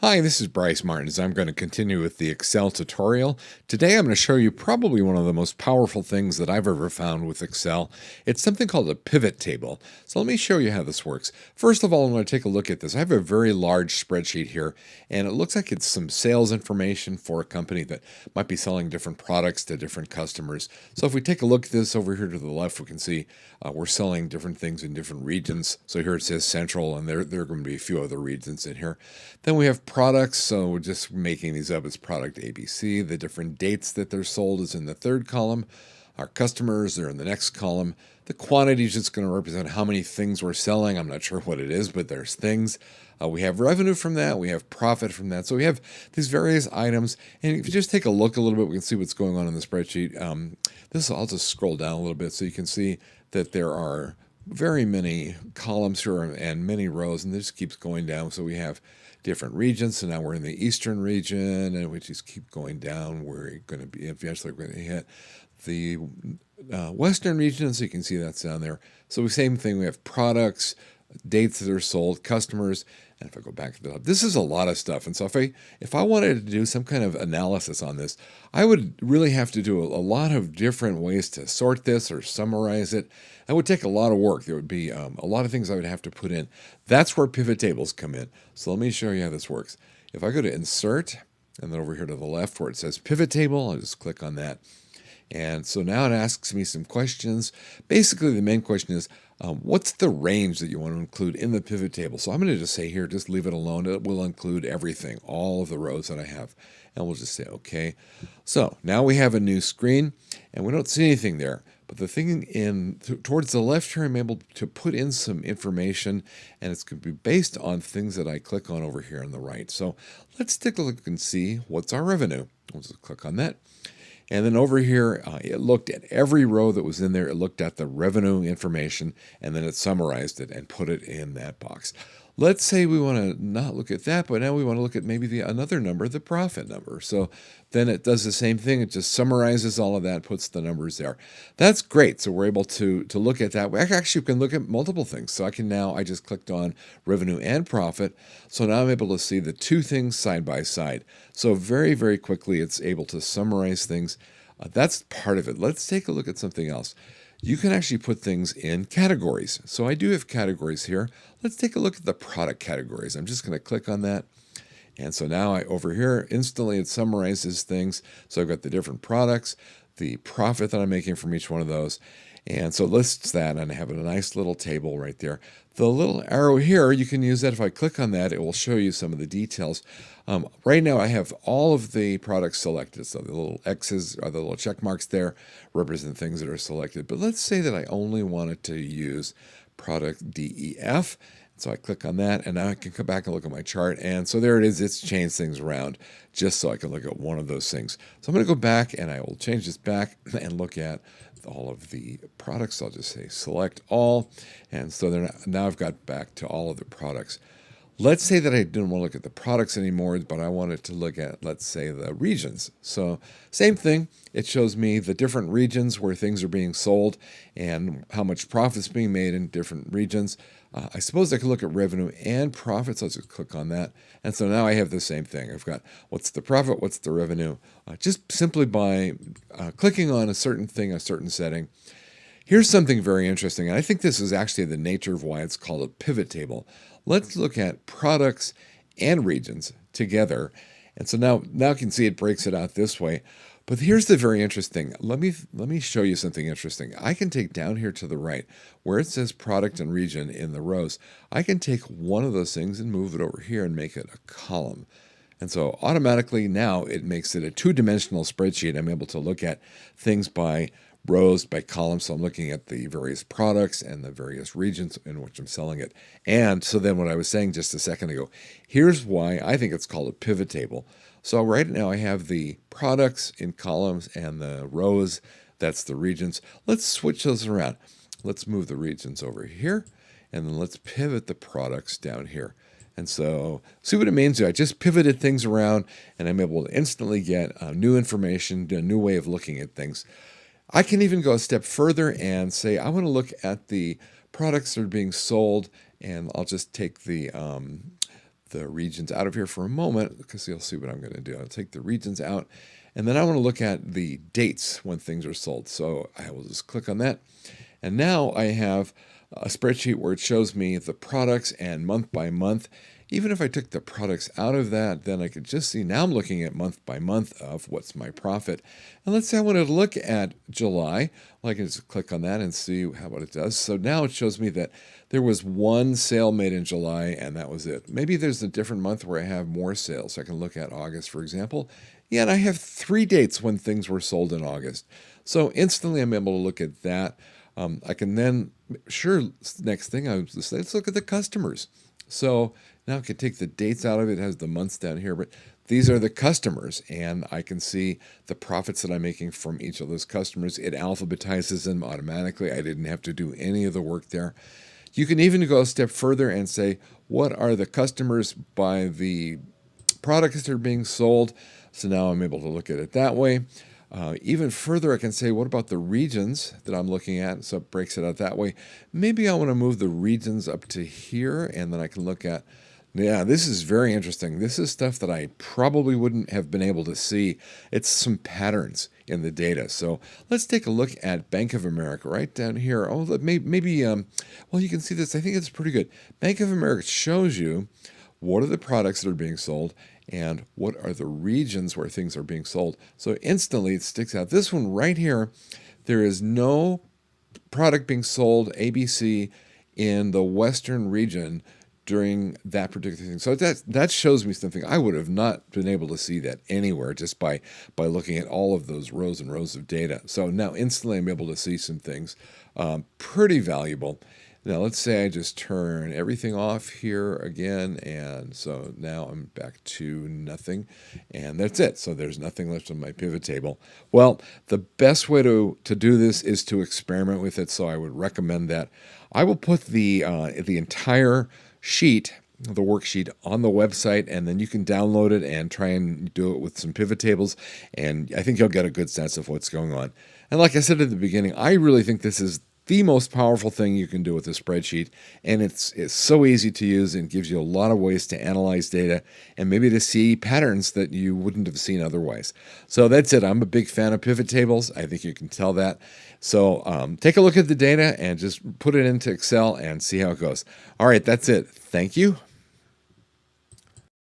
Hi, this is Bryce Martens. I'm going to continue with the Excel tutorial. Today I'm going to show you probably one of the most powerful things that I've ever found with Excel. It's something called a pivot table. So let me show you how this works. First of all, I'm going to take a look at this. I have a very large spreadsheet here, and it looks like it's some sales information for a company that might be selling different products to different customers. So if we take a look at this over here to the left, we can see we're selling different things in different regions. So here it says Central, and there are going to be a few other regions in here. Then we have products, so we're just making these up. It's product ABC. The different dates that they're sold is in the third column. Our customers are in the next column. The quantity is just going to represent how many things we're selling. I'm not sure what it is, but there's things. We have revenue from that. We have profit from that. So we have these various items. And if you just take a look a little bit, we can see what's going on in the spreadsheet. I'll just scroll down a little bit so you can see that there are very many columns here and many rows, and this keeps going down. So we have different regions. So now we're in the eastern region, and we just keep going down. We're going to be eventually going to hit the western region, so you can see that's down there. So the same thing. We have products, dates that are sold, customers, and if I go back to the top, this is a lot of stuff. And so if I wanted to do some kind of analysis on this, I would really have to do a lot of different ways to sort this or summarize it. That would take a lot of work. There would be a lot of things I would have to put in. That's where pivot tables come in. So let me show you how this works. If I go to Insert, and then over here to the left where it says Pivot Table, I'll just click on that. And so now it asks me some questions. Basically, the main question is, what's the range that you want to include in the pivot table? So I'm going to just say here, just leave it alone. It will include everything, all of the rows that I have. And we'll just say, okay. So now we have a new screen, and we don't see anything there. But the thing towards the left here, I'm able to put in some information, and it's going to be based on things that I click on over here on the right. So let's take a look and see what's our revenue. We'll just click on that. And then over here, it looked at every row that was in there. It looked at the revenue information, and then it summarized it and put it in that box. Let's say we want to not look at that, but now we want to look at maybe another number, the profit number. So then it does the same thing. It just summarizes all of that, puts the numbers there. That's great. So we're able to look at that. We actually can look at multiple things. So I just clicked on revenue and profit. So now I'm able to see the two things side by side. So very, very quickly, it's able to summarize things. That's part of it. Let's take a look at something else. You can actually put things in categories. So I do have categories here. Let's take a look at the product categories. I'm just going to click on that. And so now over here, instantly it summarizes things. So I've got the different products, the profit that I'm making from each one of those. And so it lists that, and I have a nice little table right there. The little arrow here, you can use that. If I click on that, it will show you some of the details. Right now, I have all of the products selected. So the little X's or the little check marks there represent things that are selected. But let's say that I only wanted to use product DEF. So I click on that, and now I can come back and look at my chart. And so there it is. It's changed things around just so I can look at one of those things. So I'm going to go back, and I will change this back and look at all of the products. I'll just say select all. And so now I've got back to all of the products. Let's say that I didn't want to look at the products anymore, but I wanted to look at, let's say, the regions. So same thing. It shows me the different regions where things are being sold and how much profit is being made in different regions. I suppose I could look at revenue and profits. I'll just click on that. And so now I have the same thing. I've got what's the profit, what's the revenue, just simply by clicking on a certain thing, a certain setting. Here's something very interesting, and I think this is actually the nature of why it's called a pivot table. Let's look at products and regions together. And so now you can see it breaks it out this way. But here's the very interesting. Let me show you something interesting. I can take down here to the right where it says product and region in the rows. I can take one of those things and move it over here and make it a column. And so automatically now it makes it a two-dimensional spreadsheet. I'm able to look at things by rows, by columns. So I'm looking at the various products and the various regions in which I'm selling it. And so then what I was saying just a second ago, here's why I think it's called a pivot table. So right now I have the products in columns and the rows, that's the regions. Let's switch those around. Let's move the regions over here, and then let's pivot the products down here. And so see what it means? I just pivoted things around, and I'm able to instantly get new information, a new way of looking at things. I can even go a step further and say, I want to look at the products that are being sold, and I'll just take the the regions out of here for a moment because you'll see what I'm going to do. I'll take the regions out, and then I want to look at the dates when things are sold. So I will just click on that. And now I have a spreadsheet where it shows me the products and month by month. Even if I took the products out of that, then I could just see, now I'm looking at month by month of what's my profit. And let's say I want to look at July. Well, I can just click on that and see what it does. So now it shows me that there was one sale made in July, and that was it. Maybe there's a different month where I have more sales. So I can look at August, for example. Yeah, and I have 3 dates when things were sold in August. So instantly I'm able to look at that. I can then, next thing I would just say, let's look at the customers. So now I can take the dates out of it. It has the months down here, but these are the customers, and I can see the profits that I'm making from each of those customers. It alphabetizes them automatically. I didn't have to do any of the work there. You can even go a step further and say, what are the customers by the products that are being sold? So now I'm able to look at it that way. Even further, I can say, what about the regions that I'm looking at? So it breaks it out that way. Maybe I want to move the regions up to here, and then I can look at, yeah, this is very interesting. This is stuff that I probably wouldn't have been able to see. It's some patterns in the data. So let's take a look at Bank of America right down here. Oh, maybe well, you can see this. I think it's pretty good. Bank of America shows you what are the products that are being sold and what are the regions where things are being sold. So instantly it sticks out. This one right here, there is no product being sold, ABC, in the Western region during that particular thing. So that shows me something. I would have not been able to see that anywhere just by looking at all of those rows and rows of data. So now instantly I'm able to see some things. Pretty valuable. Now let's say I just turn everything off here again, and so now I'm back to nothing, and that's it. So there's nothing left on my pivot table. Well, the best way to do this is to experiment with it, so I would recommend that. I will put the entire sheet, the worksheet, on the website, and then you can download it and try and do it with some pivot tables, and I think you'll get a good sense of what's going on. And like I said at the beginning, I really think this is the most powerful thing you can do with a spreadsheet, and it's so easy to use and gives you a lot of ways to analyze data and maybe to see patterns that you wouldn't have seen otherwise. So that's it. I'm a big fan of pivot tables. I think you can tell that. So take a look at the data and just put it into Excel and see how it goes. All right, that's it. Thank you.